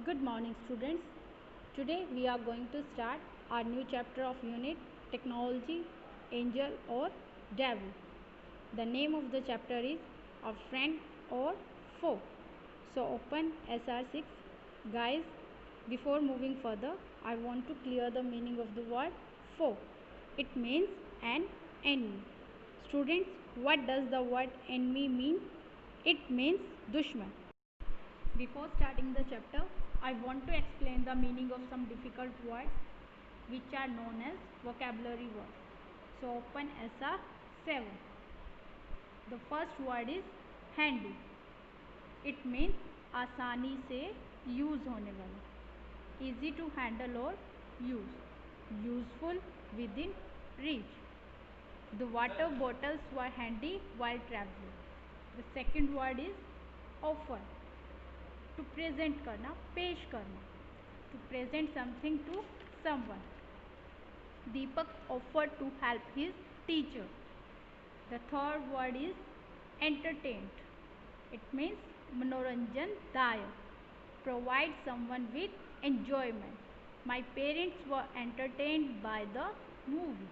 Good morning, students. Today we are going to start our new chapter of unit Technology, Angel or Devil. The name of the chapter is A Friend or Foe. So open SR6. Guys, before moving further, I want to clear the meaning of the word foe. It means an enemy. Students, what does the word enemy mean? It means dushman. Before starting the chapter, I want to explain the meaning of some difficult words which are known as vocabulary words. So open SR 7. The first word is handy. It means आसानी से use होने वाला, easy to handle or use, useful, within reach. The water bottles were handy while traveling. The second word is offer. To present करना, पेश करना, to present something to someone. Deepak offered to help his teacher. The third word is entertained. It means मनोरंजन दायक, provide someone with enjoyment. My parents were entertained by the movie.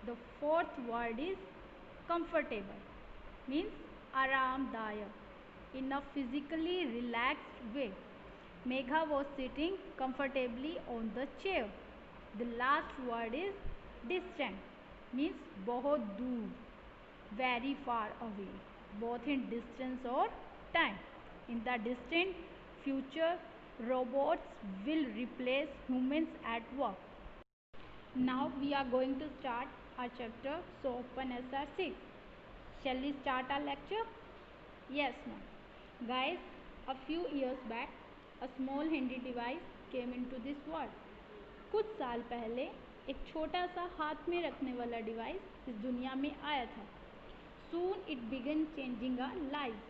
The fourth word is comfortable, means आरामदायक, in a physically relaxed way. Megha was sitting comfortably on the chair. The last word is distant, means बहुत दूर, very far away, both in distance or time. In the distant future, robots will replace humans at work. Now we are going to start our chapter, so open SR6. Shall we start our lecture? Yes, ma'am. Guys, a few years back, a small handy device came into this world. कुछ साल पहले एक छोटा सा हाथ में रखने वाला डिवाइस इस दुनिया में आया था. Soon it began changing our lives.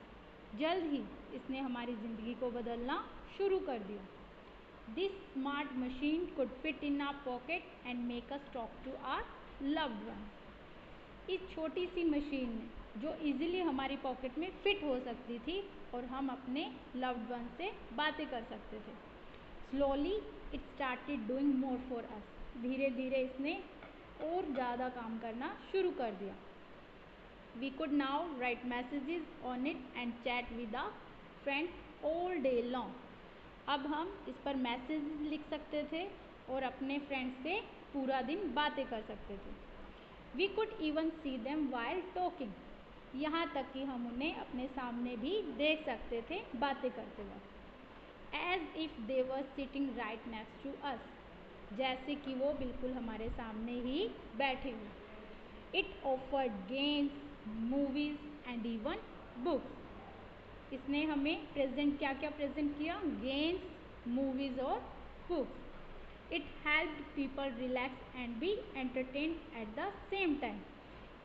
जल्द ही इसने हमारी ज़िंदगी को बदलना शुरू कर दिया. This smart machine could fit in our pocket and make us talk to our loved ones. इस छोटी सी मशीन ने जो इजीली हमारी पॉकेट में फिट हो सकती थी और हम अपने लव्ड वन से बातें कर सकते थे. Slowly it started doing more for us. धीरे धीरे इसने और ज़्यादा काम करना शुरू कर दिया. We could now write messages on it and chat with our friends all day long. अब हम इस पर मैसेज लिख सकते थे और अपने फ्रेंड्स से पूरा दिन बातें कर सकते थे. We could even see them while talking. यहाँ तक कि हम उन्हें अपने सामने भी देख सकते थे बातें करते वक्त. As if they were sitting right next to us. जैसे कि वो बिल्कुल हमारे सामने ही बैठे हुए. It offered games, movies and even books. इसने हमें प्रेजेंट क्या क्या प्रेजेंट किया? गेम्स, मूवीज और books. It helped people relax and be entertain at the same time.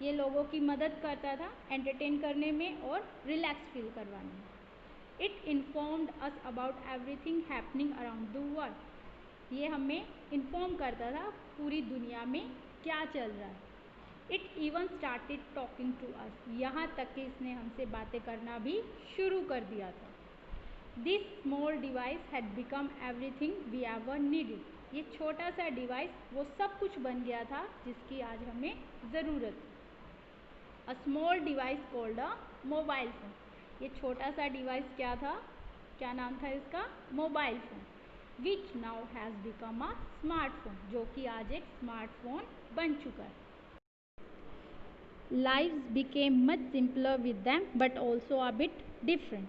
ये लोगों की मदद करता था एंटरटेन करने में और रिलैक्स फील करवाने में. It informed us about everything happening around the world. ये हमें इन्फॉर्म करता था पूरी दुनिया में क्या चल रहा है. It even started talking to us. यहाँ तक कि इसने हमसे बातें करना भी शुरू कर दिया था. This small device had become everything we ever needed. ये छोटा सा डिवाइस वो सब कुछ बन गया था जिसकी आज हमें ज़रूरत है. A small device called a mobile phone. ये छोटा सा डिवाइस क्या था? क्या नाम था इसका? Mobile phone. Which now has become a smartphone. जो कि आज एक स्मार्टफोन बन चुका है. Lives became much simpler with them but also a bit different.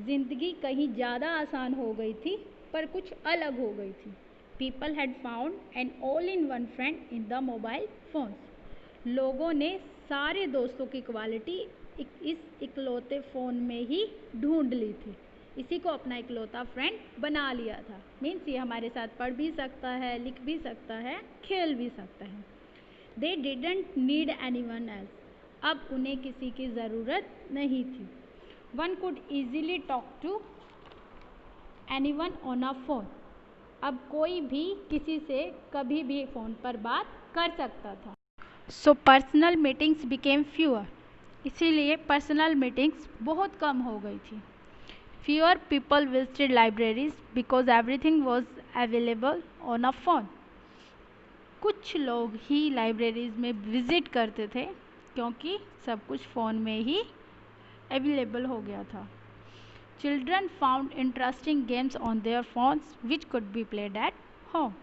ज़िंदगी कहीं ज़्यादा आसान हो गई थी पर कुछ अलग हो गई थी. People had found an all in one friend in the mobile phones. लोगों ने सारे दोस्तों की क्वालिटी इस इकलौते फ़ोन में ही ढूंढ ली थी. इसी को अपना इकलौता फ्रेंड बना लिया था. मीन्स ये हमारे साथ पढ़ भी सकता है, लिख भी सकता है, खेल भी सकता है. They didn't need anyone else. अब उन्हें किसी की ज़रूरत नहीं थी. One could easily talk to anyone on a phone. अब कोई भी किसी से कभी भी फ़ोन पर बात कर सकता था. So personal meetings became fewer. इसीलिए पर्सनल मीटिंग्स बहुत कम हो गई थी. Fewer people visited libraries because everything was available on a phone. कुछ लोग ही लाइब्रेरीज में विजिट करते थे क्योंकि सब कुछ फ़ोन में ही अवेलेबल हो गया था. Children found interesting games on their phones which could be played at home.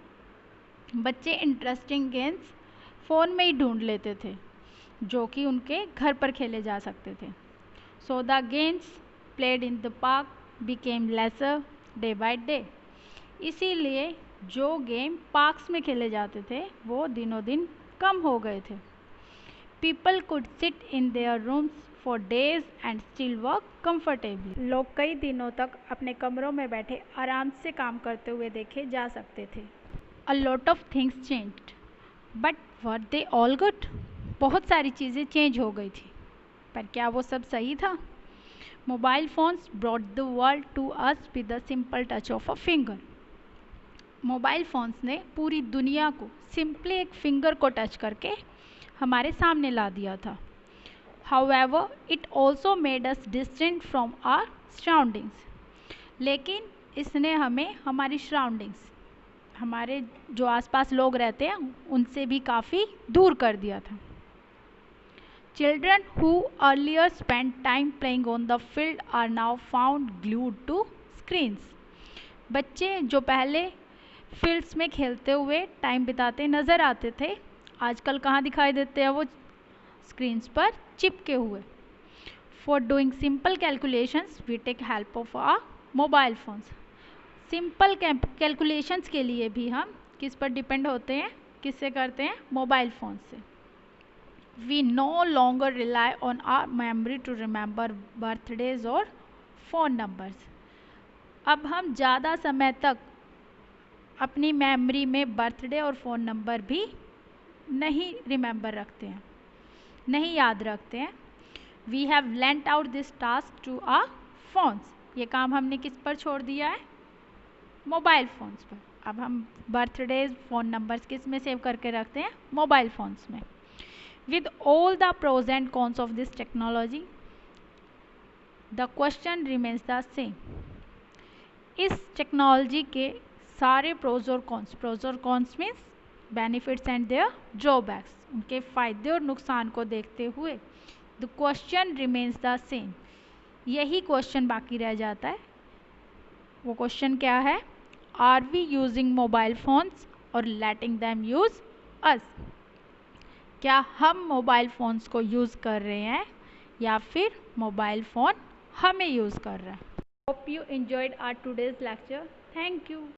बच्चे इंटरेस्टिंग गेम्स फ़ोन में ही ढूंढ लेते थे जो कि उनके घर पर खेले जा सकते थे. So the games played in the park became lesser day by day. इसीलिए जो गेम पार्क्स में खेले जाते थे वो दिनों दिन कम हो गए थे. People could sit in their rooms for days and still work comfortably. लोग कई दिनों तक अपने कमरों में बैठे आराम से काम करते हुए देखे जा सकते थे. A lot of things changed, but were they all good? बहुत सारी चीज़ें चेंज हो गई थी, पर क्या वो सब सही था? Mobile phones brought the world to us with the simple touch of a finger. Mobile phones ने पूरी दुनिया को सिंपली एक फिंगर को टच करके हमारे सामने ला दिया था. However, it also made us distant from our surroundings. लेकिन इसने हमें हमारी सराउंडिंग्स, हमारे जो आसपास लोग रहते हैं उनसे भी काफ़ी दूर कर दिया था. Children who earlier spent time playing on the field are now found glued to screens. बच्चे जो पहले फील्ड्स में खेलते हुए टाइम बिताते नज़र आते थे आजकल कहाँ दिखाई देते हैं वो स्क्रीन्स पर चिपके हुए. For doing simple calculations we take help of our mobile phones. Simple calculations के लिए भी हम किस पर डिपेंड होते हैं, किससे करते हैं? मोबाइल फ़ोन से. We no longer rely on our memory to remember birthdays और फ़ोन नंबर्स. अब हम ज़्यादा समय तक अपनी मेमोरी में बर्थडे और फ़ोन नंबर भी नहीं रिमेंबर रखते हैं, नहीं याद रखते हैं. We have lent out this task to our phones. ये काम हमने किस पर छोड़ दिया है? मोबाइल फ़ोन्स पर. अब हम बर्थडेज फ़ोन नंबर्स किस में सेव करके रखते हैं? मोबाइल फ़ोन्स में. With all the pros and cons of this technology the question remains the same. इस टेक्नोलॉजी के सारे प्रोज और cons means benefits and their drawbacks. उनके फ़ायदे और नुकसान को देखते हुए the question remains the same. यही क्वेश्चन बाकी रह जाता है. वो क्वेश्चन क्या है? Are we using mobile phones और लेटिंग दैम यूज़ अस. क्या हम मोबाइल फ़ोन्स को यूज़ कर रहे हैं या फिर मोबाइल फ़ोन हमें यूज़ कर रहा है? Hope you enjoyed our today's lecture. Thank you.